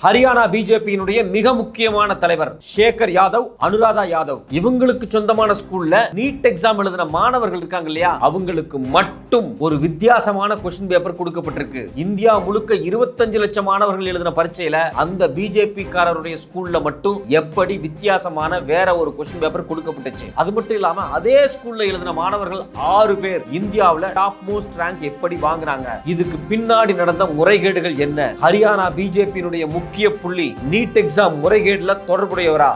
ஹரியானா பிஜேபியினுடைய மிக முக்கியமான தலைவர் சேகர் யாதவ், அனுராதா யாதவ் இவங்களுக்கு சொந்தமான ஸ்கூல்ல நீட் எக்ஸாம் எழுதின மாணவர்கள் இருக்காங்க இல்லையா, அவங்களுக்கு மட்டும் ஒரு வித்தியாசமான கொஸ்டின் பேப்பர் கொடுக்கப்பட்டிருக்கு. இந்தியா முழுக்க 25 லட்சம் மாணவர்கள் எழுதின பரீட்சையில அந்த பிஜேபி காரருடைய ஸ்கூல்ல மட்டும் எப்படி வித்தியாசமான வேற ஒரு கொஸ்டின் பேப்பர் கொடுக்கப்பட்டுச்சு. அது மட்டும் இல்லாம அதே ஸ்கூல்ல எழுதின மாணவர்கள் 6 பேர் இந்தியாவுல டாப் மோஸ்ட் ரேங்க் எப்படி வாங்குறாங்க, இதுக்கு பின்னாடி நடந்த முறைகேடுகள் என்ன, ஹரியானா பிஜேபியினுடைய முக்கிய புள்ளி நீட் எக்ஸாம் முறைகேடுல தொடர்புடையவரா?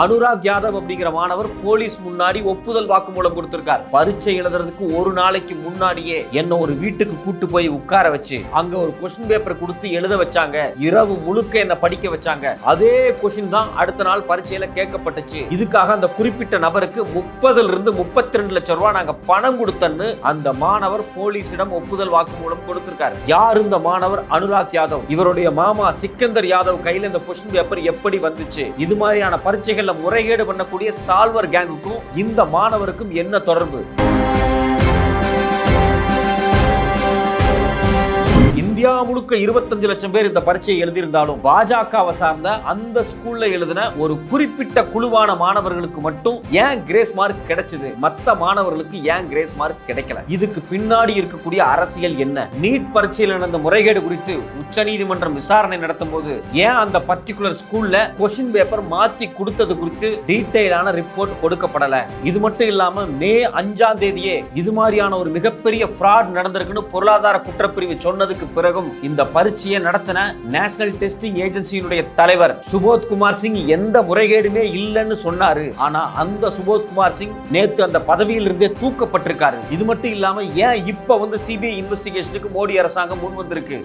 அனுராக் யாதவ் அப்படிங்கிற மாணவர் போலீஸ் முன்னாடி ஒப்புதல் வாக்குமூலம் கொடுத்திருக்கார். பரீட்சை எழுதுறதுக்கு ஒரு நாளைக்கு முன்னாடியே என்ன ஒரு வீட்டுக்கு கூட்டு போய் உட்கார வச்சு அங்க ஒரு கொஸ்டின் பேப்பர் கொடுத்து எழுத வச்சாங்க. இரவு முழுக்க என்ன படிக்க வச்சாங்க. அதே கொஸ்டின் தான் அடுத்த நாள் பரீட்சையில கேட்கப்பட்டுச்சு. இதுக்காக அந்த குறிப்பிட்ட நபருக்கு 30 இருந்து 32 லட்சம் ரூபாய் நாங்க பணம் கொடுத்தன்னு அந்த மாணவர் போலீசிடம் ஒப்புதல் வாக்குமூலம் கொடுத்திருக்காரு. யார் இந்த மாணவர்? அனுராக் யாதவ். இவருடைய மாமா சிக்கந்தர் யாதவ் கையில இந்த கொஸ்டின் பேப்பர் எப்படி வந்துச்சு? இது மாதிரியான பரீட்சைகள் முறைகேடு பண்ணக்கூடிய சால்வர் கேங்குக்கும் இந்த மாணவருக்கும் என்ன தொடர்பு? இந்தியா முழுக்க 25 லட்சம் பேர் இந்த பரீட்சையை எழுதியிருந்தாலும் பாஜகவை சார்ந்த அந்த ஸ்கூல்ல எழுதின ஒரு குறிப்பிட்ட குழுவான மாணவர்களுக்கு மட்டும் ஏன் கிரேஸ் மார்க் கிடைச்சது, மத்த மாணவர்களுக்கு ஏன் கிரேஸ் மார்க் கிடைக்கல? இதுக்கு பின்னாடி இருக்கக்கூடிய அரசியல் என்ன? நீட் பரீட்சையில் நடந்த முறைகேடு குறித்து உச்சநீதிமன்றம் விசாரணை நடத்தும் போது ஏன் அந்த பர்டிகுலர் ஸ்கூல்ல கொஸ்டின் பேப்பர் மாத்தி கொடுத்தது குறித்து டீடைலான ரிப்போர்ட் கொடுக்கப்படல? இது மட்டும் இல்லாம மே 5ஆம் தேதியே இது மாதிரியான ஒரு மிகப்பெரிய ஃப்ராட் நடந்திருக்குன்னு பொருளாதார குற்றப்பிரிவு சொன்னதுக்கு பிறகும் இந்த பரீட்சையை நடத்தின நேஷனல் டெஸ்டிங் ஏஜென்சியினுடைய தலைவர் சுபோத் குமார் சிங் எந்த முறைகேடுமே இல்லைன்னு சொன்னாரு. ஆனா அந்த சுபோத் குமார் சிங் நேத்து அந்த பதவியில் இருந்தே தூக்கப்பட்டிருக்காரு. இது மட்டும் இல்லாம ஏன் இப்ப சிபிஐ இன்வெஸ்டிகேஷனுக்கு மோடி அரசாங்கம் முன் வந்திருக்கு?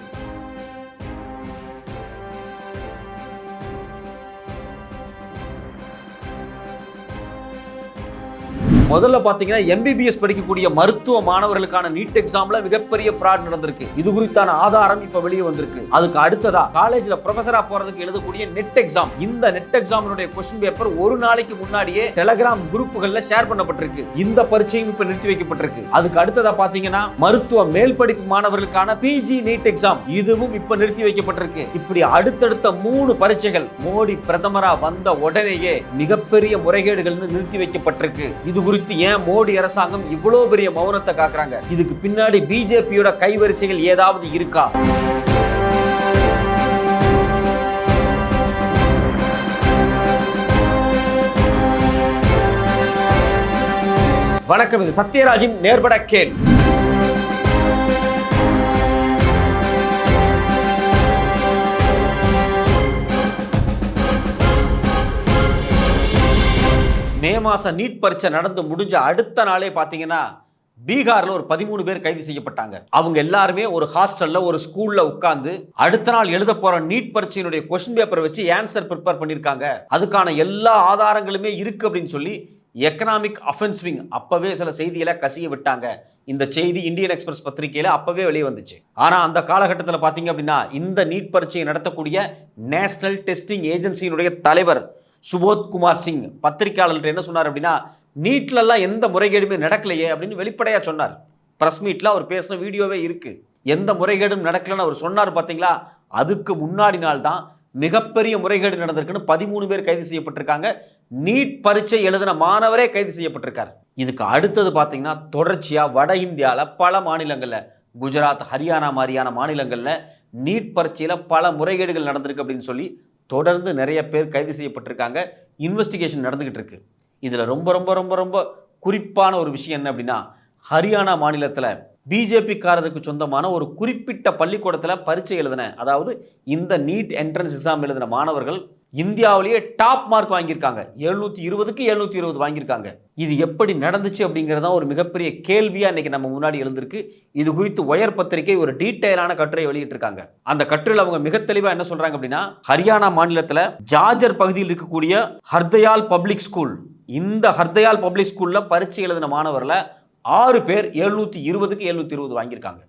முதல்ல பாத்தீங்கன்னா MBBS படிக்கக்கூடிய மருத்துவ மாணவர்களுக்கான நீட் எக்ஸாம்ல மிகப்பெரிய ஃப்ராட் நடந்திருக்கு. இது குறித்தான ஆதாரம் இப்ப வெளியே வந்திருக்கு. அதுக்கு அடுத்ததா காலேஜ்ல ப்ரொஃபஸரா போறதுக்கு எழுதக்கூடிய நெட் எக்ஸாம், இந்த நெட் எக்ஸாமினுடைய கொஸ்டின் பேப்பர் ஒரு நாளைக்கு முன்னாடியே டெலிகிராம் குரூப்புகள்ல ஷேர் பண்ணப்பட்டிருக்கு. இந்த பரீட்சையும் இப்ப நிறுத்தி வைக்கப்பட்டிருக்கு. அதுக்கு அடுத்ததா பாத்தீங்கன்னா மருத்துவ மேல் படிப்பு மாணவர்களுக்கான PG நீட் எக்ஸாம், இதுவும் இப்ப நிறுத்தி வைக்கப்பட்டிருக்கு. இப்படி அடுத்தடுத்த 3 பரீட்சைகள் மோடி பிரதமரா வந்த உடனேயே மிகப்பெரிய முறைகேடுகள் நிறுத்தி வைக்கப்பட்டிருக்கு. இது குறித்து ஏன் மோடி அரசாங்கம் இவ்வளவு பெரிய மௌனத்தை காக்குறாங்க? இதுக்கு பின்னாடி பிஜேபியோட கைவரிசைகள் ஏதாவது இருக்கா? வணக்கம், இது சத்யராஜின் நேர்பட கேள். மே மாசம் நீட் பரீட்சை நடந்து முடிஞ்ச அடுத்த நாளே பாத்தீங்கன்னா பீகார்ல ஒரு 13 பேர் கைது செய்யப்பட்டாங்க. அவங்க எல்லாருமே ஒரு ஹாஸ்டல்ல ஒரு ஸ்கூல்ல உட்கார்ந்து அடுத்த நாள் எழுத போற நீட் பரீட்சையினுடைய கொஸ்டின் பேப்பர் வச்சு ஆன்சர் ப்ரிப்பேர் பண்ணிருக்காங்க. அதுக்கான எல்லா ஆதாரங்களுமே இருக்கு அப்படின்னு சொல்லி எக்கனாமிக் அஃபென்ஸ் விங் அப்பவே சில செய்திகளை கசிய விட்டாங்க. இந்த செய்தி இந்தியன் எக்ஸ்பிரஸ் பத்திரிகையில அப்பவே வெளியே வந்துச்சு. ஆனா அந்த காலகட்டத்தில் பாத்தீங்க அப்படின்னா இந்த நீட் பரீட்சையை நடத்தக்கூடிய நேஷனல் டெஸ்டிங் ஏஜென்சியினுடைய தலைவர் சுபோத் குமார் சிங் பத்திரிகையாளர்கள் என்ன சொன்னார் அப்படின்னா, நீட்ல எல்லாம் எந்த முறைகேடுமே நடக்கலையே அப்படின்னு வெளிப்படையா சொன்னார். பிரஸ் மீட்ல அவர் பேசின வீடியோவே இருக்கு. எந்த முறைகேடும் நடக்கலன்னு அவர் சொன்னார் பாத்தீங்களா? அதுக்கு முன்னாடி நாள் தான் மிகப்பெரிய முறைகேடு நடந்திருக்குன்னு 13 பேர் கைது செய்யப்பட்டிருக்காங்க. நீட் பரீட்சை எழுதின மாணவரே கைது செய்யப்பட்டிருக்காரு. இதுக்கு அடுத்தது பாத்தீங்கன்னா தொடர்ச்சியா வட இந்தியால பல மாநிலங்கள்ல, குஜராத், ஹரியானா மாதிரியான மாநிலங்கள்ல நீட் பரீட்சையில பல முறைகேடுகள் நடந்திருக்கு அப்படின்னு சொல்லி தொடர்ந்து நிறைய பேர் கைது செய்யப்பட்டிருக்காங்க. இன்வெஸ்டிகேஷன் நடந்துகிட்டு இருக்கு. இதுல ரொம்ப ரொம்ப ரொம்ப ரொம்ப குறிப்பான ஒரு விஷயம் என்ன அப்படின்னா, ஹரியானா மாநிலத்துல பிஜேபி காரருக்கு சொந்தமான ஒரு குறிப்பிட்ட பள்ளிக்கூடத்துல பரீட்சை எழுதின, அதாவது இந்த நீட் என்ட்ரன்ஸ் எக்ஸாம் எழுதின மாணவர்கள் இந்தியாவிலேயே டாப் மார்க் வாங்கியிருக்காங்க. 720க்கு 720 வாங்கியிருக்காங்க. இது எப்படி நடந்துச்சு அப்படிங்கிறதா ஒரு மிகப்பெரிய கேள்வியா இன்னைக்கு நம்ம முன்னாடி எழுந்திருக்கு. இது குறித்து ஒயர் பத்திரிகை ஒரு டீடைலான கட்டுரை வெளியிட்டு இருக்காங்க. அந்த கட்டுரையில் அவங்க மிக தெளிவா என்ன சொல்றாங்க அப்படின்னா, ஹரியானா மாநிலத்தில் ஜார்ஜர் பகுதியில் இருக்கக்கூடிய ஹர்தயால் பப்ளிக் ஸ்கூல், இந்த ஹர்தயால் பப்ளிக் ஸ்கூல்ல பரீட்சை எழுதின மாணவர்ல 6 பேர் 720க்கு 720 வாங்கியிருக்காங்க.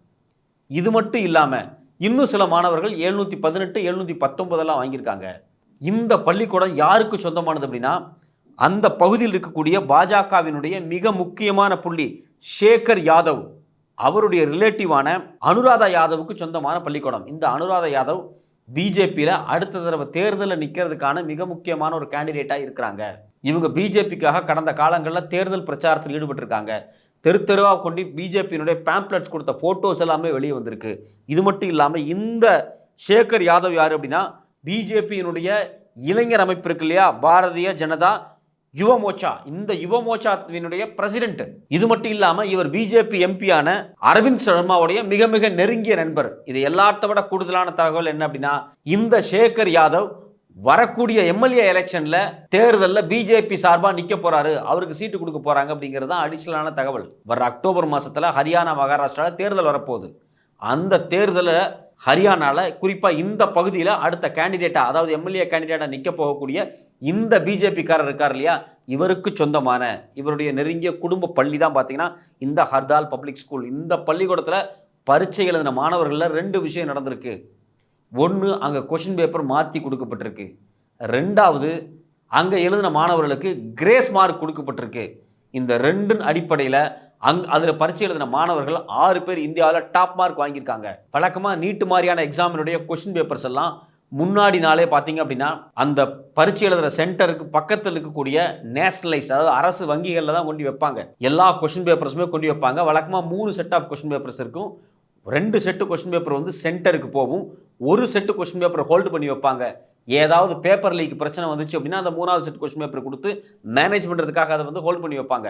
இது மட்டும் இல்லாம இன்னும் சில மாணவர்கள் 718 719 வாங்கியிருக்காங்க. இந்த பள்ளிக்கூடம் யாருக்கு சொந்தமானது அப்படின்னா, அந்த பகுதியில் இருக்கக்கூடிய பாஜகவினுடைய மிக முக்கியமான புள்ளி சேகர் யாதவ், அவருடைய ரிலேட்டிவான அனுராதா யாதவுக்கு சொந்தமான பள்ளிக்கூடம். இந்த அனுராதா யாதவ் பிஜேபியில் அடுத்த தடவை தேர்தலில் நிற்கிறதுக்கான மிக முக்கியமான ஒரு கேண்டிடேட்டாக இருக்கிறாங்க. இவங்க பிஜேபிக்காக கடந்த காலங்களில் தேர்தல் பிரச்சாரத்தில் ஈடுபட்டிருக்காங்க. தெரு தெருவாக கொண்டு பிஜேபியினுடைய பேம்ப்ளெட்ஸ் கொடுத்த ஃபோட்டோஸ் எல்லாமே வெளியே வந்திருக்கு. இது மட்டும் இல்லாமல் இந்த சேகர் யாதவ் யார் அப்படின்னா பிஜேபியினுடைய இளைஞர் அமைப்பு இருக்கு இல்லையா, பாரதிய ஜனதா யுவ மோர்ச்சா, இந்த யுவ மோர்ச்சாவினுடைய பிரசிடென்ட். இது மட்டும் இல்லாமல் இவர் பிஜேபி எம்பியான அரவிந்த் சர்மாவுடைய மிக மிக நெருங்கிய நண்பர். இது எல்லாத்த விட கூடுதலான தகவல் என்ன அப்படின்னா இந்த சேகர் யாதவ் வரக்கூடிய எம்எல்ஏ எலெக்ஷன்ல தேர்தலில் பிஜேபி சார்பாக நிற்க போறாரு, அவருக்கு சீட்டு கொடுக்க போறாங்க அப்படிங்கிறது தான் அடிஷனலான தகவல். வர அக்டோபர் மாசத்துல ஹரியானா மகாராஷ்டிராவில் தேர்தல் வரப்போகுது. அந்த தேர்தலில் ஹரியானாவில் குறிப்பாக இந்த பகுதியில் அடுத்த கேண்டிடேட்டாக, அதாவது எம்எல்ஏ கேண்டிடேட்டாக நிற்க போகக்கூடிய இந்த பிஜேபிக்காரர் இருக்கார் இல்லையா, இவருக்கு சொந்தமான இவருடைய நெருங்கிய குடும்ப பள்ளி தான் பார்த்தீங்கன்னா இந்த ஹர்தால் பப்ளிக் ஸ்கூல். இந்த பள்ளிக்கூடத்தில் பரீட்சை எழுதின மாணவர்களில் 2 விஷயம் நடந்திருக்கு. ஒன்று, அங்கே கொஷின் பேப்பர் மாற்றி கொடுக்கப்பட்டிருக்கு. 2வது, அங்கே எழுதின மாணவர்களுக்கு கிரேஸ் மார்க் கொடுக்கப்பட்டிருக்கு. இந்த 2 அடிப்படையில் அதில் பரீட்சை எழுதின மாணவர்கள் 6 பேர் இந்தியாவில் டாப் மார்க் வாங்கியிருக்காங்க. வழக்கமாக நீட்டு மாதிரியான எக்ஸாமினுடைய கொஷின் பேப்பர்ஸ் எல்லாம் முன்னாடி நாளே பார்த்தீங்க அப்படின்னா அந்த பரீட்சை எழுதுகிற சென்டருக்கு பக்கத்தில் இருக்கக்கூடிய நேஷனலைஸ், அதாவது அரசு வங்கிகளில் தான் கொண்டு வைப்பாங்க. எல்லா கொஷின் பேப்பர்ஸுமே கொண்டு வைப்பாங்க. வழக்கமாக 3 செட் ஆஃப் கொஷின் பேப்பர்ஸ் இருக்கும். 2 செட்டு கொஷின் பேப்பர் வந்து சென்டருக்கு போகும், 1 செட்டு கொஷின் பேப்பர் ஹோல்டு பண்ணி வைப்பாங்க. ஏதாவது பேப்பர் லீக் பிரச்சனை வந்துச்சு அப்படின்னா அந்த 3வது செட் கொஷின் பேப்பர் கொடுத்து மேனேஜ் பண்ணுறதுக்காக அதை வந்து ஹோல்டு பண்ணி வைப்பாங்க.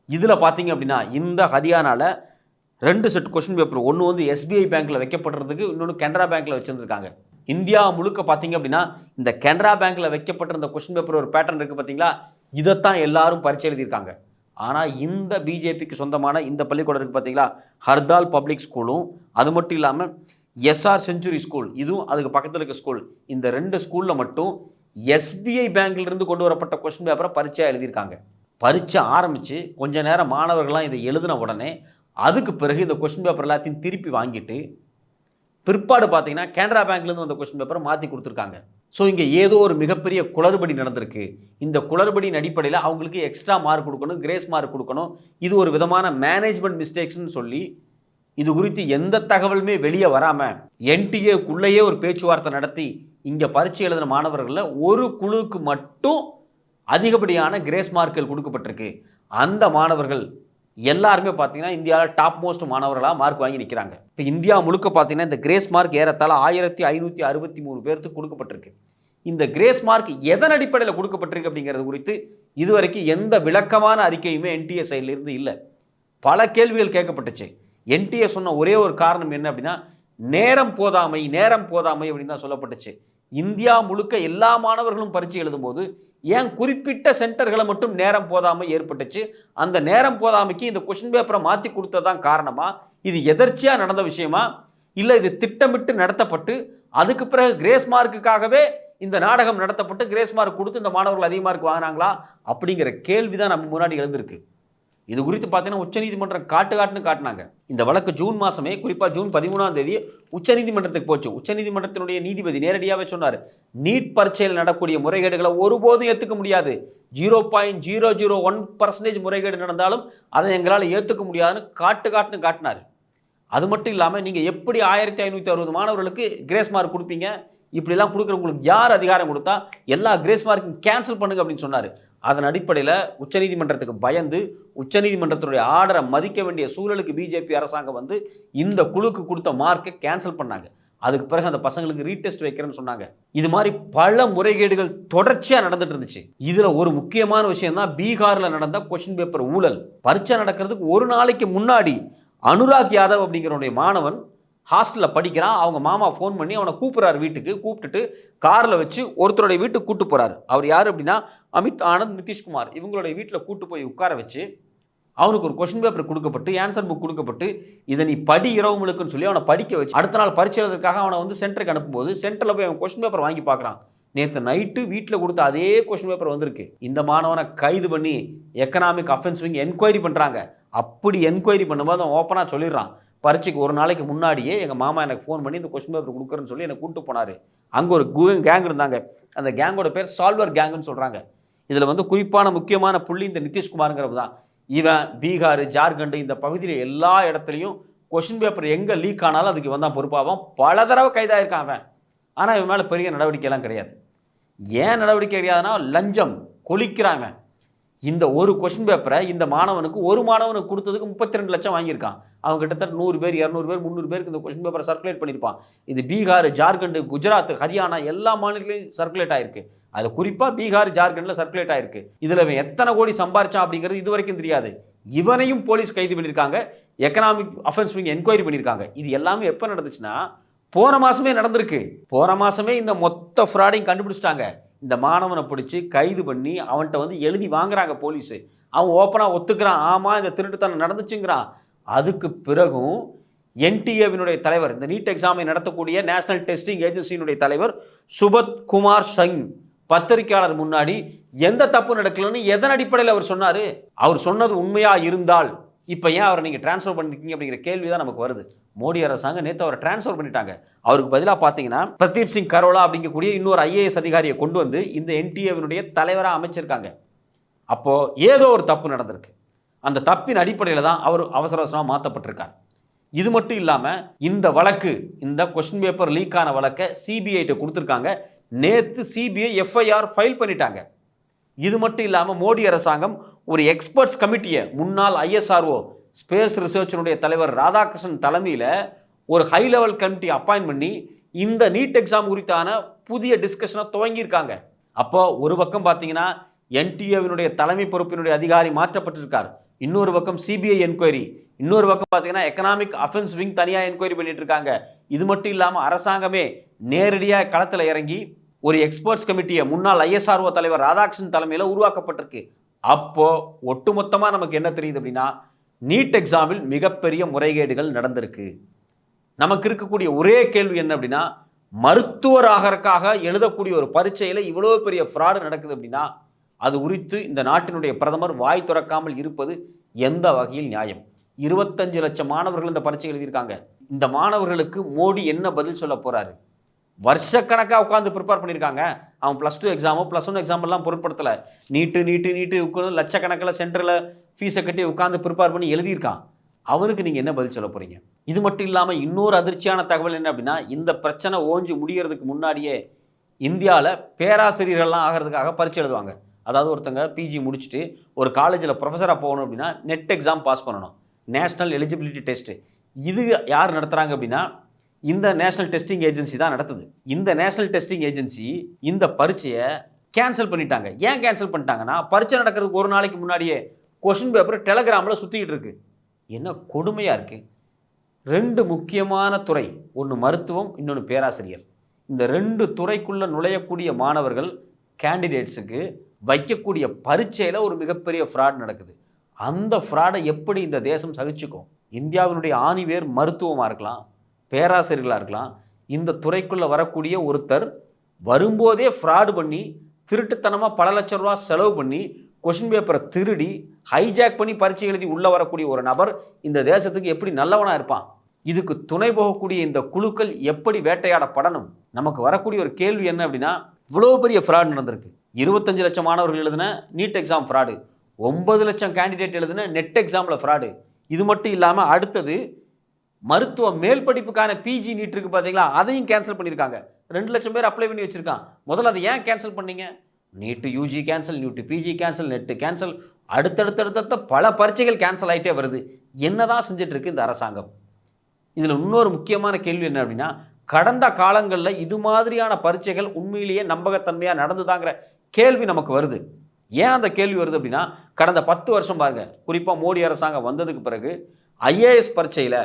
இதில் பார்த்தீங்க அப்படின்னா இந்த ஹரியானாவில் 2 செட் கொஷின் பேப்பர், ஒன்று வந்து எஸ்பிஐ பேங்க்கில் வைக்கப்படுறதுக்கு, இன்னொன்று கனரா பேங்க்கில் வச்சுருந்துருக்காங்க. இந்தியா முழுக்க பார்த்தீங்க அப்படின்னா இந்த கனரா பேங்க்கில் வைக்கப்பட்டிருந்த கொஷின் பேப்பர் ஒரு பேட்டர்ன் இருக்குது பார்த்தீங்களா, இதைத்தான் எல்லாரும் பரீட்சை எழுதியிருக்காங்க. ஆனால் இந்த பிஜேபிக்கு சொந்தமான இந்த பள்ளிக்கூடம் இருக்குது பார்த்தீங்களா, ஹர்தால் பப்ளிக் ஸ்கூலும், அது மட்டும் இல்லாமல் எஸ்ஆர் செஞ்சுரி ஸ்கூல், இதுவும் அதுக்கு பக்கத்தில் இருக்க ஸ்கூல், இந்த 2 ஸ்கூலில் மட்டும் எஸ்பிஐ பேங்க்லேருந்து கொண்டு வரப்பட்ட கொஷின் பேப்பரை பரீட்சையாக எழுதியிருக்காங்க. பரீட்சை ஆரம்பித்து கொஞ்ச நேரம் மாணவர்கள்லாம் இதை எழுதின உடனே அதுக்கு பிறகு இந்த கொஷின் பேப்பர் எல்லாத்தையும் திருப்பி வாங்கிட்டு பிற்பாடு பார்த்தீங்கன்னா கனரா பேங்க்லேருந்து வந்த கொஸ்டின் பேப்பரை மாற்றி கொடுத்துருக்காங்க. ஸோ இங்கே ஏதோ ஒரு மிகப்பெரிய குளறுபடி நடந்திருக்கு. இந்த குளறுபடியின் அடிப்படையில் அவங்களுக்கு எக்ஸ்ட்ரா மார்க் கொடுக்கணும், கிரேஸ் மார்க் கொடுக்கணும். இது ஒரு விதமான மேனேஜ்மெண்ட் மிஸ்டேக்ஸ்ன்னு சொல்லி இது குறித்து எந்த தகவலுமே வெளியே வராமல் என்டிஏக்குள்ளேயே ஒரு பேச்சுவார்த்தை நடத்தி இங்கே பரீட்சை எழுதின மாணவர்களில் ஒரு குழுவுக்கு மட்டும் அதிகப்படியான கிரேஸ் மார்க்குகள் கொடுக்கப்பட்டிருக்கு. அந்த மாணவர்கள் எல்லாருமே பார்த்தீங்கன்னா இந்தியாவில் டாப் மோஸ்ட் மாணவர்களாக மார்க் வாங்கி நிற்கிறாங்க. இப்போ இந்தியா முழுக்க பார்த்தீங்கன்னா இந்த கிரேஸ் மார்க் ஏறத்தாழ 1563 பேருக்கு கொடுக்கப்பட்டிருக்கு. இந்த கிரேஸ் மார்க் எதன் அடிப்படையில் கொடுக்கப்பட்டிருக்கு அப்படிங்கிறது குறித்து இதுவரைக்கும் எந்த விளக்கமான அறிக்கையுமே என்டிஏ சைட்லேருந்து இல்லை. பல கேள்விகள் கேட்கப்பட்டுச்சு. என்டிஏ சொன்ன ஒரே ஒரு காரணம் என்ன அப்படின்னா நேரம் போதாமை அப்படின்னு தான் சொல்லப்பட்டுச்சு. இந்தியா முழுக்க எல்லா மாணவர்களும் பரீட்சை எழுதும்போது ஏன் குறிப்பிட்ட சென்டர்களை மட்டும் நேரம் போதாமை ஏற்பட்டுச்சு? அந்த நேரம் போதாமைக்கு இந்த கொஸ்டின் பேப்பரை மாற்றி கொடுத்ததான் காரணமா? இது எதர்ச்சியாக நடந்த விஷயமா, இல்லை இது திட்டமிட்டு நடத்தப்பட்டு அதுக்கு பிறகு கிரேஸ் மார்க்குக்காகவே இந்த நாடகம் நடத்தப்பட்டு கிரேஸ் மார்க் கொடுத்து இந்த மாணவர்கள் அதிக மார்க் வாங்கினாங்களா அப்படிங்கிற கேள்வி தான் நம்ம முன்னாடி எழுந்திருக்கு. இது குறித்து பார்த்தீங்கன்னா உச்சநீதிமன்றம் காட்டினாங்க. இந்த வழக்கு ஜூன் மாதமே, குறிப்பாக ஜூன் 13ஆம் தேதி உச்சநீதிமன்றத்துக்கு போச்சு. உச்சநீதிமன்றத்தினுடைய நீதிபதி நேரடியாகவே சொன்னார், நீட் பரீட்சையில் நடக்கூடிய முறைகேடுகளை ஒருபோதும் ஏற்றுக்க முடியாது. 0.001% முறைகேடு நடந்தாலும் அதை எங்களால் ஏற்றுக்க முடியாதுன்னு காட்டினார். அது மட்டும் இல்லாமல் நீங்கள் எப்படி 1560 மாணவர்களுக்கு கிரேஸ் மார்க் கொடுப்பீங்க? இப்படிலாம் கொடுக்குறவங்களுக்கு யார் அதிகாரம் கொடுத்தா? எல்லா கிரேஸ் மார்க்கும் கேன்சல் பண்ணுங்க அப்படின்னு சொன்னார். அதன் அடிப்படையில் உச்சநீதிமன்றத்துக்கு பயந்து உச்சநீதிமன்றத்தினுடைய ஆர்டரை மதிக்க வேண்டிய சூழலுக்கு பிஜேபி அரசாங்கம் வந்து இந்த குழுக்கு கொடுத்த மார்க்கை கேன்சல் பண்ணாங்க. அதுக்கு பிறகு அந்த பசங்களுக்கு ரீடெஸ்ட் வைக்கிறேன்னு சொன்னாங்க. இது மாதிரி பல முறைகேடுகள் தொடர்ச்சியாக நடந்துட்டு இருந்துச்சு. இதில் ஒரு முக்கியமான விஷயம் தான் பீகாரில் நடந்த கொஸ்டின் பேப்பர் ஊழல். பரீட்சை நடக்கிறதுக்கு ஒரு நாளைக்கு முன்னாடி அனுராக் யாதவ் அப்படிங்கிறவனுடைய மாணவன் ஹாஸ்டலில் படிக்கிறான். அவங்க மாமா ஃபோன் பண்ணி அவனை கூப்பிட்றாரு, வீட்டுக்கு கூப்பிட்டுட்டு காரில் வச்சு ஒருத்தருடைய வீட்டுக்கு கூட்டு போகிறாரு. அவர் யார் அப்படின்னா அமித் ஆனந்த், நிதிஷ்குமார், இவங்களுடைய வீட்டில் கூட்டு போய் உட்கார வச்சு அவனுக்கு ஒரு கொஸ்டின் பேப்பர் கொடுக்கப்பட்டு ஆன்சர் புக் கொடுக்கப்பட்டு இதை நீ படி இரவு முழுக்குன்னு சொல்லி அவனை படிக்க வச்சு அடுத்த நாள் பரீட்சை எழுதுறதுக்காக அவனை வந்து சென்டருக்கு அனுப்பும்போது சென்டரில் போய் அவன் கொஸ்டின் பேப்பர் வாங்கி பார்க்குறான். நேற்று நைட்டு வீட்டில் கொடுத்த அதே கொஸ்டின் பேப்பர் வந்திருக்கு. இந்த மாணவனை கைது பண்ணி எக்கனாமிக் அஃபென்ஸ் விங் என்கொயரி பண்ணுறாங்க. அப்படி என்கொயரி பண்ணும்போது அவன் ஓப்பனாக சொல்லிடுறான், பரீட்சைக்கு ஒரு நாளைக்கு முன்னாடியே எங்கள் மாமா எனக்கு ஃபோன் பண்ணி இந்த கொஸ்டின் பேப்பர் கொடுக்குறேன்னு சொல்லி என்னை கூப்பிட்டு போனார். அங்கே ஒரு கேங் இருந்தாங்க. அந்த கேங்கோட பேர் சால்வர் கேங்குன்னு சொல்கிறாங்க. இதில் வந்து குறிப்பான முக்கியமான புள்ளி இந்த நிதிஷ்குமாருங்கிறது தான். இவன் பீகார், ஜார்க்கண்ட் இந்த பகுதியில் எல்லா இடத்துலையும் கொஸ்டின் பேப்பர் எங்கே லீக் ஆனாலும் அதுக்கு இவன் தான் பொறுப்பாகும். பல தடவை கைதாயிருக்கான் அவன். ஆனால் இவன் மேலே பெரிய நடவடிக்கையெல்லாம் கிடையாது. ஏன் நடவடிக்கை கிடையாதுன்னா லஞ்சம் கொளிக்கிறாங்க. இந்த ஒரு கொஸ்டின் பேப்பரை இந்த மாணவனுக்கு ஒரு மாணவனுக்கு கொடுத்ததுக்கு 32 லட்சம் வாங்கியிருக்கான். அவன் கிட்டத்தட்ட 100 பேர் 200 பேர் 300 பேருக்கு இந்த கொஸ்டின் பேப்பரை சர்க்குலேட் பண்ணியிருப்பான். இது பீகார், ஜார்க்கண்ட், குஜராத், ஹரியானா எல்லா மாநிலத்திலையும் சர்க்குலேட் ஆயிருக்கு. அது குறிப்பாக பீகார், ஜார்க்கண்டில் சர்க்குலேட் ஆயிருக்கு. இதில் இவன் எத்தனை கோடி சம்பாரிச்சான் அப்படிங்கிறது இது வரைக்கும் தெரியாது. இவனையும் போலீஸ் கைது பண்ணியிருக்காங்க. எக்கனாமிக் அஃபென்ஸ் விங் என்கொயரி பண்ணியிருக்காங்க. இது எல்லாமே எப்போ நடந்துச்சுன்னா போன மாசமே நடந்திருக்கு. போன மாசமே இந்த மொத்த ஃப்ராடையும் கண்டுபிடிச்சிட்டாங்க. இந்த மாணவனை பிடிச்சி கைது பண்ணி அவன்கிட்ட வந்து எழுதி வாங்குறாங்க போலீஸு. அவன் ஓப்பனாக ஒத்துக்கிறான், ஆமாம் இந்த திருட்டுத்தனம் நடந்துச்சுங்கிறான். அதுக்கு பிறகும் என்டிஏவினுடைய தலைவர், இந்த நீட் எக்ஸாமை நடத்தக்கூடிய நேஷனல் டெஸ்டிங் ஏஜென்சியினுடைய தலைவர் சுபத் குமார் சிங் பத்திரிகையாளர் முன்னாடி எந்த தப்பு நடக்கலன்னு எதன் அடிப்படையில் அவர் சொன்னார்? அவர் சொன்னது உண்மையா இருந்தால் இப்போ ஏன் அவரை நீங்கள் டிரான்ஸ்ஃபர் பண்ணிருக்கீங்க அப்படிங்கிற கேள்வி தான் நமக்கு வருது. மோடி அரசாங்கம் நேற்று அவரை டிரான்ஸ்ஃபர் பண்ணிட்டாங்க. அவருக்கு பதிலாக பார்த்தீங்கன்னா பிரதீப் சிங் கரோலா அப்படிங்கக்கூடிய இன்னொரு ஐஏஎஸ் அதிகாரியை கொண்டு வந்து இந்த என்டிஏவினுடைய தலைவராக அமைச்சிருக்காங்க. அப்போது ஏதோ ஒரு தப்பு நடந்திருக்கு. அந்த தப்பின் அடிப்படையில் தான் அவர் அவசர அவசரமாக மாற்றப்பட்டிருக்கார். இது மட்டும் இல்லாமல் இந்த வழக்கு, இந்த கொஸ்டின் பேப்பர் லீக் ஆன வழக்கை சிபிஐட்ட கொடுத்துருக்காங்க. நேற்று சிபிஐ எஃப்ஐஆர் ஃபைல் பண்ணிட்டாங்க. இது மட்டும் இல்லாமல் மோடி அரசாங்கம் ஒரு எக்ஸ்பர்ட்ஸ் கமிட்டியை, முன்னாள் ஐஎஸ்ஆர்ஓ ஸ்பேஸ் ரிசர்ச்சினுடைய தலைவர் ராதாகிருஷ்ணன் தலைமையில் ஒரு ஹை லெவல் கமிட்டி அப்பாயின்ட் பண்ணி இந்த நீட் எக்ஸாம் குறித்தான புதிய டிஸ்கஷனை துவங்கியிருக்காங்க. அப்போ ஒரு பக்கம் பார்த்தீங்கன்னா என்டிஏவினுடைய தலைமை பொறுப்பினுடைய அதிகாரி மாற்றப்பட்டிருக்கார். இன்னொரு பக்கம் சிபிஐ என்கொயரி, இன்னொரு பக்கம் பார்த்தீங்கன்னா எக்கனாமிக் அஃபென்ஸ் விங் தனியாக என்கொயரி பண்ணிட்டு இருக்காங்க. இது மட்டும் இல்லாமல் அரசாங்கமே நேரடியாக களத்தில் இறங்கி ஒரு எக்ஸ்பர்ட்ஸ் கமிட்டியை முன்னாள் ஐஎஸ்ஆர்ஓ தலைவர் ராதாகிருஷ்ணன் தலைமையில் உருவாக்கப்பட்டிருக்கு. அப்போ ஒட்டுமொத்தமாக நமக்கு என்ன தெரியுது அப்படின்னா நீட் எக்ஸாமில் மிகப்பெரிய முறைகேடுகள் நடந்திருக்கு. நமக்கு இருக்கக்கூடிய ஒரே கேள்வி என்ன அப்படின்னா, மருத்துவர் ஆகிறதுக்காக எழுதக்கூடிய ஒரு பரீட்சையில் இவ்வளோ பெரிய ஃப்ராடு நடக்குது அப்படின்னா அது குறித்து இந்த நாட்டினுடைய பிரதமர் வாய் துறக்காமல் இருப்பது எந்த வகையில் நியாயம்? 25 லட்சம் மாணவர்கள் இந்த பரீட்சை எழுதியிருக்காங்க. இந்த மாணவர்களுக்கு மோடி என்ன பதில் சொல்ல போறாரு? வருஷக்கணக்காக உட்காந்து ப்ரிப்பேர் பண்ணியிருக்காங்க. அவன் +2 எக்ஸாமோ +1 எக்ஸாம் எல்லாம் பொருட்படுத்தலை. நீட்டு உட்காந்து லட்சக்கணக்கில் சென்டரில் ஃபீஸை கட்டி உட்காந்து ப்ரிப்பேர் பண்ணி எழுதியிருக்கான். அவனுக்கு நீங்கள் என்ன பதில் சொல்ல போகிறீங்க? இது மட்டும் இல்லாமல் இன்னொரு அதிர்ச்சியான தகவல் என்ன அப்படின்னா, இந்த பிரச்சனை ஓஞ்சி முடிகிறதுக்கு முன்னாடியே இந்தியாவில் பேராசிரியர்கள்லாம் ஆகிறதுக்காக பரீட்சை எழுதுவாங்க. அதாவது ஒருத்தங்க பிஜி முடிச்சுட்டு ஒரு காலேஜில் ப்ரொஃபஸராக போகணும் அப்படின்னா நெட் எக்ஸாம் பாஸ் பண்ணணும், நேஷ்னல் எலிஜிபிலிட்டி டெஸ்ட்டு. இது யார் நடத்துகிறாங்க அப்படின்னா இந்த நேஷனல் டெஸ்டிங் ஏஜென்சி தான் நடத்துது. இந்த நேஷனல் டெஸ்டிங் ஏஜென்சி இந்த பரீட்சையை கேன்சல் பண்ணிட்டாங்க. ஏன் கேன்சல் பண்ணிட்டாங்கன்னா, பரீட்சை நடக்கிறதுக்கு ஒரு நாளைக்கு முன்னாடியே கொஸ்டின் பேப்பர் டெலகிராமில் சுற்றிக்கிட்டு இருக்கு. என்ன கொடுமையாக இருக்குது. 2 முக்கியமான துறை, ஒன்று மருத்துவம், இன்னொன்று பேராசிரியர். இந்த 2 துறைக்குள்ளே நுழையக்கூடிய மாணவர்கள் கேண்டிடேட்ஸுக்கு வைக்கக்கூடிய பரீட்சையில் ஒரு மிகப்பெரிய ஃப்ராட் நடக்குது. அந்த ஃப்ராடை எப்படி இந்த தேசம் சகிச்சுக்கும்? இந்தியாவினுடைய ஆணிவேர் மருத்துவமாக இருக்கலாம், பேராசிரியர்களாக இருக்கலாம். இந்த துறைக்குள்ளே வரக்கூடிய ஒருத்தர் வரும்போதே ஃப்ராடு பண்ணி திருட்டுத்தனமாக பல லட்சம் ரூபா செலவு பண்ணி கொஸ்டின் பேப்பரை திருடி ஹைஜாக் பண்ணி பரீட்சை எழுதி உள்ளே வரக்கூடிய ஒரு நபர் இந்த தேசத்துக்கு எப்படி நல்லவனாக இருப்பான்? இதுக்கு துணை போகக்கூடிய இந்த குழுக்கள் எப்படி வேட்டையாடப்படணும்? நமக்கு வரக்கூடிய ஒரு கேள்வி என்ன அப்படின்னா, இவ்வளோ பெரிய ஃப்ராட் நடந்திருக்கு. 25 லட்சம் மாணவர்கள் எழுதின நீட் எக்ஸாம் ஃப்ராடு, 9 லட்சம் கேண்டிடேட் எழுதின நெட் எக்ஸாமில் ஃப்ராடு. இது மட்டும் இல்லாமல் அடுத்தது மருத்துவ மேல் படிப்புக்கான பிஜி நீட் இருக்குது பார்த்தீங்களா, அதையும் கேன்சல் பண்ணியிருக்காங்க. 2 லட்சம் பேர் அப்ளை பண்ணி வச்சுருக்கான். முதல்ல அதை ஏன் கேன்சல் பண்ணீங்க? நீட்டு யூஜி கேன்சல், நீட்டு பிஜி கேன்சல், நெட்டு கேன்சல், அடுத்தடுத்த பல பரீட்சைகள் கேன்சல் ஆகிட்டே வருது. என்னதான் செஞ்சுட்டு இருக்கு இந்த அரசாங்கம்? இதில் இன்னொரு முக்கியமான கேள்வி என்ன அப்படின்னா, கடந்த காலங்களில் இது மாதிரியான பரீட்சைகள் உண்மையிலேயே நம்பகத்தன்மையாக நடந்துதாங்கிற கேள்வி நமக்கு வருது. ஏன் அந்த கேள்வி வருது அப்படின்னா, கடந்த 10 வருஷம் பாருங்க, குறிப்பாக மோடி அரசாங்கம் வந்ததுக்கு பிறகு ஐஏஎஸ் பரீட்சையில்,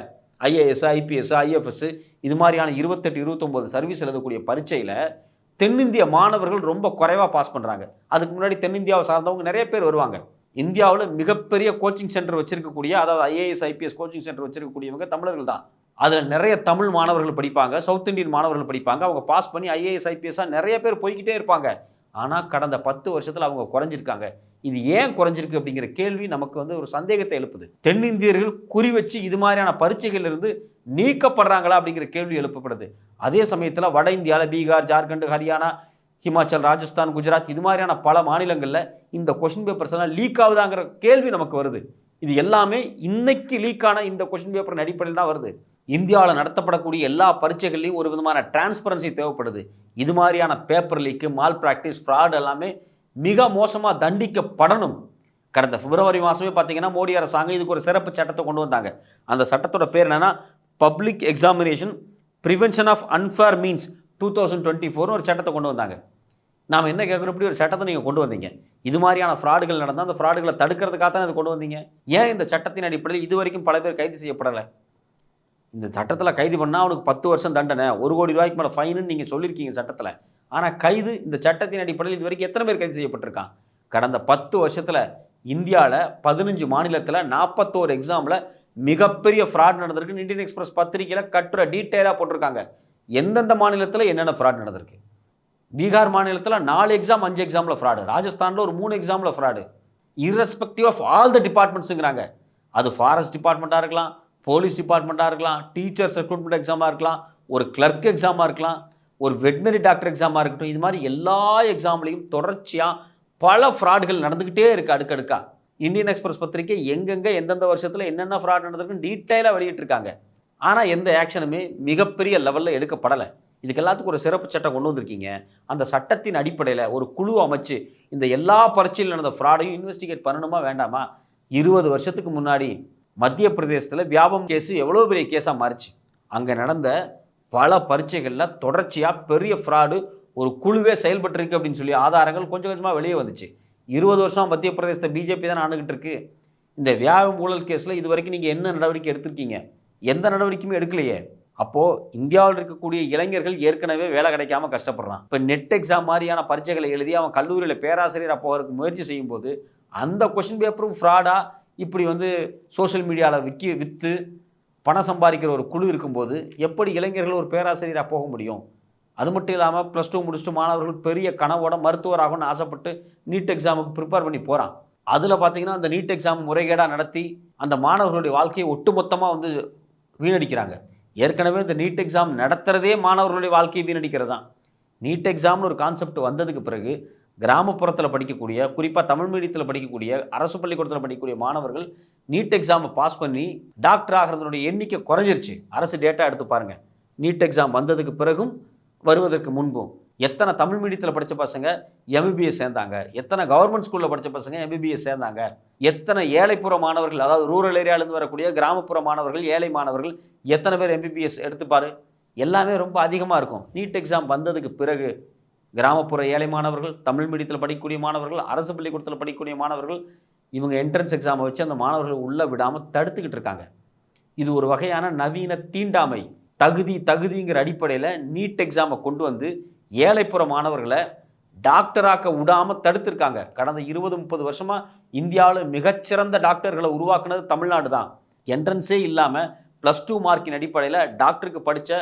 ஐஏஎஸ், ஐபிஎஸ், ஐஎஃப்எஸ் இது மாதிரியான 28, 29 சர்வீஸ் எழுதக்கூடிய பரீட்சையில் தென்னிந்திய மாணவர்கள் ரொம்ப குறைவாக பாஸ் பண்ணுறாங்க. அதுக்கு முன்னாடி தென்னிந்தியாவை சார்ந்தவங்க நிறைய பேர் வருவாங்க. இந்தியாவில் மிகப்பெரிய கோச்சிங் சென்டர் வச்சிருக்கக்கூடிய, அதாவது ஐஏஎஸ், ஐபிஎஸ் கோச்சிங் சென்டர் வச்சிருக்கக்கூடியவங்க தமிழர்கள் தான். அதில் நிறைய தமிழ் மாணவர்கள் படிப்பாங்க, சவுத் இந்தியன் மாணவர்கள் படிப்பாங்க. அவங்க பாஸ் பண்ணி ஐஏஎஸ், ஐபிஎஸ்ஸாக நிறைய பேர் போய்கிட்டே இருப்பாங்க. ஆனால் கடந்த 10 வருஷத்தில் அவங்க குறைஞ்சிருக்காங்க. இது ஏன் குறைஞ்சிருக்கு அப்படிங்கிற கேள்வி நமக்கு ஒரு சந்தேகத்தை எழுப்புது. தென்னிந்தியர்கள் குறி வச்சு இது மாதிரியான பரீட்சைகள் இருந்து நீக்கப்படுறாங்களா அப்படிங்கிற கேள்வி எழுப்பப்படுது. அதே சமயத்தில் வட இந்தியாவில் பீகார், ஜார்க்கண்ட், ஹரியானா, ஹிமாச்சல், ராஜஸ்தான், குஜராத் இது மாதிரியான பல மாநிலங்களில் இந்த கொஷின் பேப்பர்ஸ் எல்லாம் லீக் ஆகுதாங்கிற கேள்வி நமக்கு வருது. இது எல்லாமே இன்னைக்கு லீக்கான இந்த கொஷின் பேப்பர் அடிப்படையில் தான் வருது. இந்தியாவில் நடத்தப்படக்கூடிய எல்லா பரீட்சைகள்லையும் ஒரு விதமான டிரான்ஸ்பரன்சி தேவைப்படுது. இது மாதிரியான paper leak, mall practice, fraud எல்லாமே மிக மோசமாக தண்டிக்கப்படணும். கடந்த பிப்ரவரி மாதமே பார்த்தீங்கன்னா மோடி அரசாங்கம் இதுக்கு ஒரு சிறப்பு சட்டத்தை கொண்டு வந்தாங்க. அந்த சட்டத்தோட பேர் என்னன்னா public examination prevention of unfair means 2024 ஒரு சட்டத்தை கொண்டு வந்தாங்க. நாம் என்ன கேட்குறோம், இப்படி ஒரு சட்டத்தை நீங்கள் கொண்டு வந்தீங்க, இது மாதிரியான ஃப்ராடுகள் நடந்தால் அந்த ஃப்ராடுகளை தடுக்கிறதுக்காக தான் இதை கொண்டு வந்தீங்க. ஏன் இந்த சட்டத்தின் அடிப்படையில் இது வரைக்கும் பல பேர் கைது செய்யப்படலை? இந்த சட்டத்தில் கைது பண்ணால் அவனுக்கு 10 வருஷம் தண்டனை, 1 கோடி ரூபாய்க்கு மேலே ஃபைனுன்னு நீங்கள் சொல்லியிருக்கீங்க சட்டத்தில். ஆனால் கைது இந்த சட்டத்தின் அடிப்படையில் இது வரைக்கும் எத்தனை பேர் கைது செய்யப்பட்டிருக்கான்? கடந்த 10 வருஷத்தில் இந்தியாவில் 15 மாநிலத்தில் 41 எக்ஸாமில் மிகப்பெரிய ஃப்ராட் நடந்திருக்கு. இந்தியன் எக்ஸ்பிரஸ் பத்திரிகையில் கட்டுரை டீட்டெயிலாக போட்டிருக்காங்க. எந்தெந்த மாநிலத்தில் என்னென்ன ஃப்ராட் நடந்திருக்கு. பீகார் மாநிலத்தில் 4 எக்ஸாம் 5 எக்ஸாமில் ஃப்ராடு, ராஜஸ்தானில் ஒரு 3 எக்ஸாமில் fraud, irrespective of all the டிபார்ட்மெண்ட்ஸுங்கிறாங்க. அது ஃபாரஸ்ட் டிபார்ட்மெண்ட்டாக இருக்கலாம், போலீஸ் டிபார்ட்மெண்ட்டாக இருக்கலாம், டீச்சர்ஸ் ரெக்ரூட்மெண்ட் எக்ஸாமாக இருக்கலாம், ஒரு கிளர்க் எக்ஸாமாக இருக்கலாம், ஒரு வெட்டினரி டாக்டர் எக்ஸாமாக இருக்கட்டும். இது மாதிரி எல்லா எக்ஸாம்லையும் தொடர்ச்சியாக பல ஃப்ராடுகள் நடந்துக்கிட்டே இருக்குது அடுக்கடுக்கா. இந்தியன் எக்ஸ்பிரஸ் பத்திரிகை எங்கெங்கே எந்தெந்த வருஷத்தில் என்னென்ன ஃப்ராட் நடந்திருக்குன்னு டீட்டெயிலாக வெளியிட்டிருக்காங்க. ஆனால் எந்த ஆக்ஷனுமே மிகப்பெரிய லெவலில் எடுக்கப்படலை. இதுக்கு எல்லாத்துக்கும் ஒரு சிறப்பு சட்டம் கொண்டு வந்திருக்கீங்க. அந்த சட்டத்தின் அடிப்படையில் ஒரு குழு அமைச்சு இந்த எல்லா பரீட்சையில் நடந்த ஃப்ராடையும் இன்வெஸ்டிகேட் பண்ணணுமா வேண்டாமா? 20 வருஷத்துக்கு முன்னாடி மத்திய பிரதேசத்தில் வியாபம் கேஸு எவ்வளோ பெரிய கேஸாக மாறிச்சு. அங்கே நடந்த பல பரீட்சைகளில் தொடர்ச்சியாக பெரிய ஃப்ராடு ஒரு குழுவே செயல்பட்டுருக்கு அப்படின்னு சொல்லி ஆதாரங்கள் கொஞ்சம் கொஞ்சமாக வெளியே வந்துச்சு. 20 வருஷம் மத்திய பிரதேசத்தை பிஜேபி தான் ஆண்டுகிட்டு இருக்கு. இந்த வியாபம் ஊழல் கேஸில் இது வரைக்கும் நீங்கள் என்ன நடவடிக்கை எடுத்திருக்கீங்க? எந்த நடவடிக்கையுமே எடுக்கலையே. அப்போது இந்தியாவில் இருக்கக்கூடிய இளைஞர்கள் ஏற்கனவே வேலை கிடைக்காம கஷ்டப்படுறான். இப்போ நெட் எக்ஸாம் மாதிரியான பரீட்சைகளை எழுதி அவன் கல்லூரியில் பேராசிரியராக போகிறதுக்கு முயற்சி செய்யும்போது அந்த கொஷின் பேப்பரும் ஃப்ராடாக இப்படி சோஷியல் மீடியாவில் விற்று பணம் சம்பாதிக்கிற ஒரு குழு இருக்கும்போது எப்படி இளைஞர்கள் ஒரு பேராசிரியராக போக முடியும்? அது மட்டும் இல்லாமல் +2 முடிச்சுட்டு மாணவர்கள் பெரிய கனவோட மருத்துவராகணும்னு ஆசைப்பட்டு நீட் எக்ஸாமுக்கு ப்ரிப்பேர் பண்ணி போகிறான். அதில் பார்த்தீங்கன்னா அந்த நீட் எக்ஸாம் முறைகேடாக நடத்தி அந்த மாணவர்களுடைய வாழ்க்கையை ஒட்டுமொத்தமாக வீணடிக்கிறாங்க. ஏற்கனவே இந்த நீட் எக்ஸாம் நடத்துகிறதே மாணவர்களுடைய வாழ்க்கையை வீணடிக்கிறது தான். நீட் எக்ஸாம்னு ஒரு கான்செப்ட் வந்ததுக்கு பிறகு கிராமப்புறத்தில் படிக்கக்கூடிய, குறிப்பாக தமிழ் மீடியத்தில் படிக்கக்கூடிய, அரசு பள்ளிக்கூடத்தில் படிக்கக்கூடிய மாணவர்கள் நீட் எக்ஸாமை பாஸ் பண்ணி டாக்டர் ஆகிறதுனுடைய எண்ணிக்கை குறைஞ்சிருச்சு. அரசு டேட்டா எடுத்து பாருங்கள். நீட் எக்ஸாம் வந்ததுக்கு பிறகும் வருவதற்கு முன்பும் எத்தனை தமிழ் மீடியத்தில் படித்த பசங்க எம்பிபிஎஸ் சேர்ந்தாங்க, எத்தனை கவர்மெண்ட் ஸ்கூலில் படித்த பசங்க எம்பிபிஎஸ் சேர்ந்தாங்க, எத்தனை ஏழைப்புற மாணவர்கள், அதாவது ரூரல் ஏரியாவிலேருந்து வரக்கூடிய கிராமப்புற மாணவர்கள், ஏழை மாணவர்கள் எத்தனை பேர் எம்பிபிஎஸ் எடுத்துப்பார்? எல்லாமே ரொம்ப அதிகமாக இருக்கும். நீட் எக்ஸாம் வந்ததுக்கு பிறகு கிராமப்புற ஏழை மாணவர்கள், தமிழ் மீடியத்தில் படிக்கக்கூடிய மாணவர்கள், அரசு பள்ளிக்கூடத்தில் படிக்கக்கூடிய மாணவர்கள், இவங்க என்ட்ரன்ஸ் எக்ஸாமை வச்சு அந்த மாணவர்கள் உள்ளே விடாமல் தடுத்துக்கிட்டு இருக்காங்க. இது ஒரு வகையான நவீன தீண்டாமை. தகுதிங்கிற அடிப்படையில் நீட் எக்ஸாமை கொண்டு வந்து ஏழைப்புற மாணவர்களை டாக்டராக்க விடாமல் தடுத்திருக்காங்க. கடந்த 20-30 வருஷமாக இந்தியாவில் மிகச்சிறந்த டாக்டர்களை உருவாக்குனது தமிழ்நாடு தான். என்ட்ரன்ஸே இல்லாமல் +2 மார்க்கின் அடிப்படையில் டாக்டருக்கு படித்த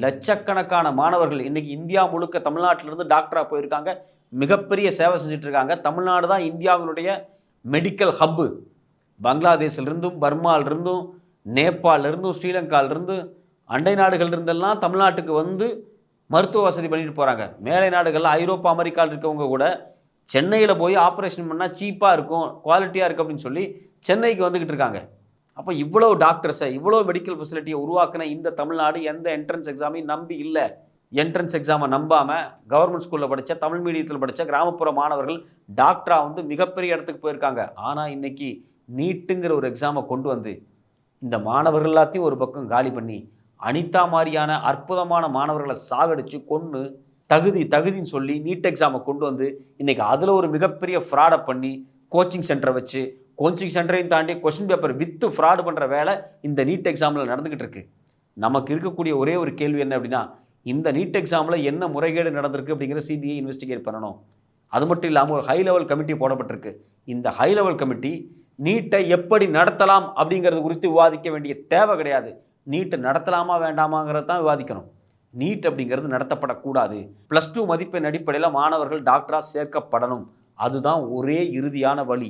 லட்சக்கணக்கான மாணவர்கள் இன்றைக்கி இந்தியா முழுக்க தமிழ்நாட்டிலிருந்து டாக்டராக போயிருக்காங்க. மிகப்பெரிய சேவை செஞ்சுட்டு இருக்காங்க. தமிழ்நாடு தான் இந்தியாவினுடைய மெடிக்கல் ஹப்பு. பங்களாதேஷிலிருந்தும், பர்மாவிலிருந்தும், நேபாளிலிருந்தும், ஸ்ரீலங்காவிலிருந்து, அண்டை நாடுகள் இருந்தெல்லாம் தமிழ்நாட்டுக்கு மருத்துவ வசதி பண்ணிட்டு போகிறாங்க. மேலை நாடுகளில் ஐரோப்பா, அமெரிக்காவில் இருக்கவங்க கூட சென்னையில் போய் ஆப்ரேஷன் பண்ணால் சீப்பாக இருக்கும், குவாலிட்டியாக இருக்குது அப்படின்னு சொல்லி சென்னைக்கு வந்துக்கிட்டு இருக்காங்க. அப்போ இவ்வளோ டாக்டர்ஸை, இவ்வளோ மெடிக்கல் ஃபெசிலிட்டியை உருவாக்கின இந்த தமிழ்நாடு எந்த என்ட்ரன்ஸ் எக்ஸாமையும் நம்பி இல்லை. என்ட்ரன்ஸ் எக்ஸாமை நம்பாமல் கவர்மெண்ட் ஸ்கூலில் படித்த, தமிழ் மீடியத்தில் படித்த கிராமப்புற மாணவர்கள் டாக்டராக மிகப்பெரிய இடத்துக்கு போயிருக்காங்க. ஆனால் இன்றைக்கி நீட்டுங்கிற ஒரு எக்ஸாமை கொண்டு வந்து இந்த மாணவர்கள் எல்லாத்தையும் ஒரு பக்கம் காலி பண்ணி அனிதா மாதிரியான அற்புதமான மாணவர்களை சாகடிச்சு கொன்று தகுதின்னு சொல்லி நீட் எக்ஸாமை கொண்டு வந்து இன்றைக்கி அதில் ஒரு மிகப்பெரிய ஃப்ராடை பண்ணி கோச்சிங் சென்டரை வச்சு, கோச்சிங் சென்டரையும் தாண்டி கொஸ்டின் பேப்பர் வித்து ஃப்ராடு பண்ணுற வேலை இந்த நீட் எக்ஸாமில் நடந்துக்கிட்டு இருக்கு. நமக்கு இருக்கக்கூடிய ஒரே ஒரு கேள்வி என்ன அப்படின்னா, இந்த நீட் எக்ஸாமில் என்ன முறைகேடு நடந்திருக்கு அப்படிங்கிற சிபிஐ இன்வெஸ்டிகேட் பண்ணணும். அது மட்டும் இல்லாமல் ஒரு ஹை லெவல் கமிட்டி போடப்பட்டிருக்கு. இந்த ஹை லெவல் கமிட்டி நீட்டை எப்படி நடத்தலாம் அப்படிங்கிறது குறித்து விவாதிக்க வேண்டிய தேவை கிடையாது. நீட்டு நடத்தலாமா வேண்டாமாங்கிறது தான் விவாதிக்கணும். நீட் அப்படிங்கிறது நடத்தப்படக்கூடாது. +2 மதிப்பெண் அடிப்படையில் மாணவர்கள் டாக்டராக சேர்க்கப்படணும். அதுதான் ஒரே இறுதியான வழி.